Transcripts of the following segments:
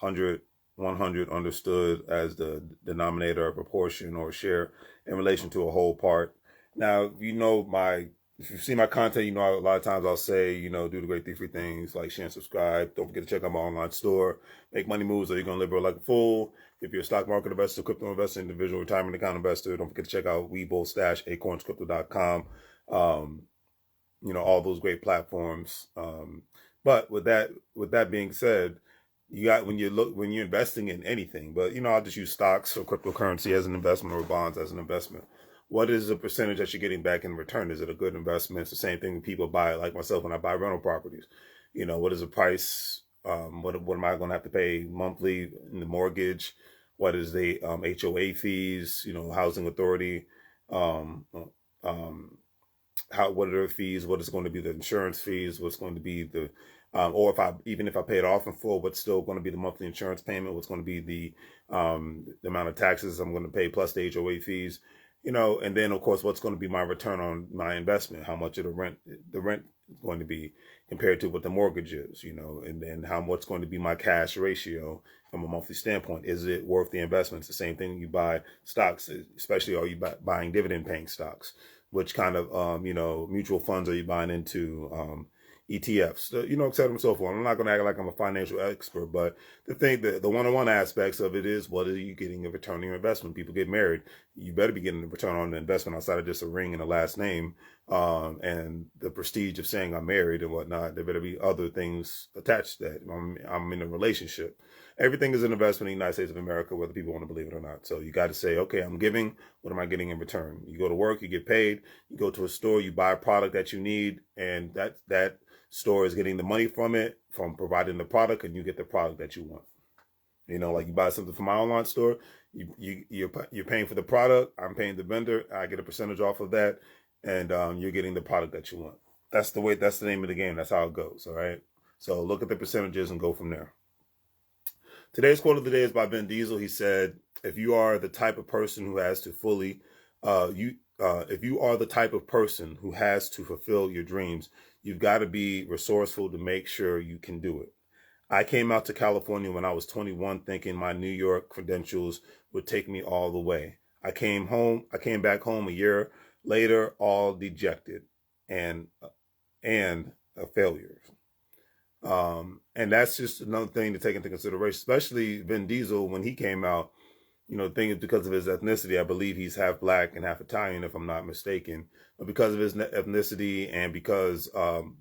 100 understood as the denominator, or proportion, or share in relation to a whole part. Now, if you see my content, a lot of times I'll say, do the great three things, like, share, and subscribe. Don't forget to check out my online store. Make money moves, or you're going to live like a fool. If you're a stock market investor, crypto investor, individual retirement account investor, don't forget to check out WEBULL / acornscrypto.com. All those great platforms. But with that being said, you got when you're investing in anything, but I'll just use stocks or cryptocurrency as an investment, or bonds as an investment. What is the percentage that you're getting back in return? Is it a good investment? It's the same thing when people buy, like myself, when I buy rental properties. What is the price? What am I going to have to pay monthly in the mortgage? What is the HOA fees? Housing authority. What are their fees? What is going to be the insurance fees? What's going to be the or even if I pay it off in full, what's still going to be the monthly insurance payment? What's going to be the amount of taxes I'm going to pay plus the HOA fees? And then of course, what's going to be my return on my investment? How much of the rent is going to be compared to what the mortgage is? And then what's going to be my cash ratio from a monthly standpoint? Is it worth the investment? It's the same thing you buy stocks, especially are you buying dividend paying stocks? Which kind of mutual funds are you buying into? ETFs, et cetera and so forth. I'm not going to act like I'm a financial expert, but the one-on-one aspects of it is, what are you getting in return on your investment? People get married. You better be getting a return on the investment outside of just a ring and a last name, and the prestige of saying I'm married and whatnot. There better be other things attached to that. I'm in a relationship. Everything is an investment in the United States of America, whether people want to believe it or not. So you got to say, okay, I'm giving. What am I getting in return? You go to work, you get paid. You go to a store, you buy a product that you need, and that store is getting the money from providing the product, and you get the product that you want. Like you buy something from my online store, you're paying for the product, I'm paying the vendor, I get a percentage off of that, and you're getting the product that you want. That's the name of the game. That's how it goes. All right. So look at the percentages and go from there. Today's quote of the day is by Vin Diesel. He said, "If you are the type of person who has to if you are the type of person who has to fulfill your dreams, you've got to be resourceful to make sure you can do it. I came out to California when I was 21 thinking my New York credentials would take me all the way. I came back home a year later, all dejected and a failure." And that's just another thing to take into consideration, especially Vin Diesel, when he came out, the thing is, because of his ethnicity, I believe he's half black and half Italian, if I'm not mistaken. But because of his ethnicity, and because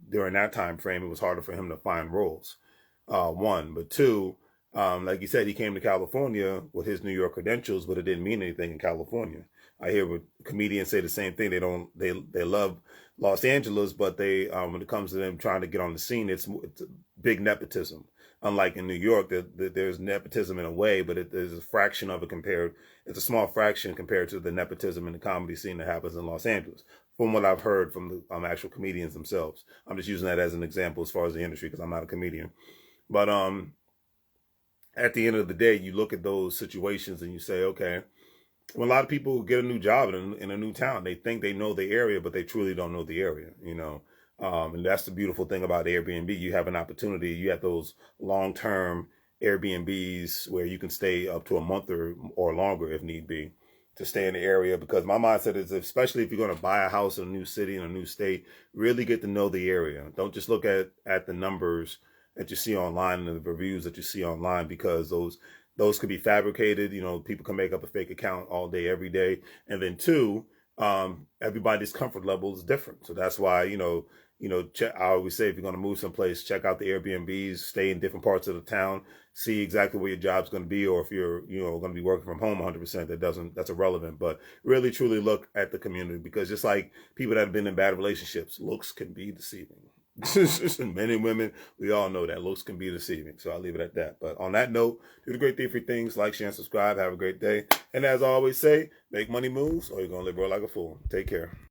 during that time frame, it was harder for him to find roles. One, but two, like you said, he came to California with his New York credentials, but it didn't mean anything in California. I hear comedians say the same thing. They love Los Angeles, but when it comes to them trying to get on the scene, it's big nepotism. Unlike in New York, there's nepotism in a way, but there's a fraction of it it's a small fraction compared to the nepotism in the comedy scene that happens in Los Angeles, from what I've heard from the actual comedians themselves. I'm just using that as an example as far as the industry, because I'm not a comedian. But at the end of the day, you look at those situations and you say, okay, when a lot of people get a new job in a new town, they think they know the area, but they truly don't know the area, and that's the beautiful thing about Airbnb. You have an opportunity. You have those long-term Airbnbs where you can stay up to a month or longer if need be, to stay in the area. Because my mindset is, especially if you're going to buy a house in a new city, in a new state, really get to know the area. Don't just look at the numbers that you see online and the reviews that you see online, because those could be fabricated. People can make up a fake account all day, every day. And then two, everybody's comfort level is different. So that's why, I always say, if you're going to move someplace, check out the Airbnbs, stay in different parts of the town, see exactly where your job's going to be. Or if you're, going to be working from home 100%, that's irrelevant. But really, truly look at the community, because just like people that have been in bad relationships, looks can be deceiving. Men and women, we all know that looks can be deceiving. So I'll leave it at that. But on that note, do the great three things: like, share, and subscribe. Have a great day. And as I always say, make money moves, or you're going to live real like a fool. Take care.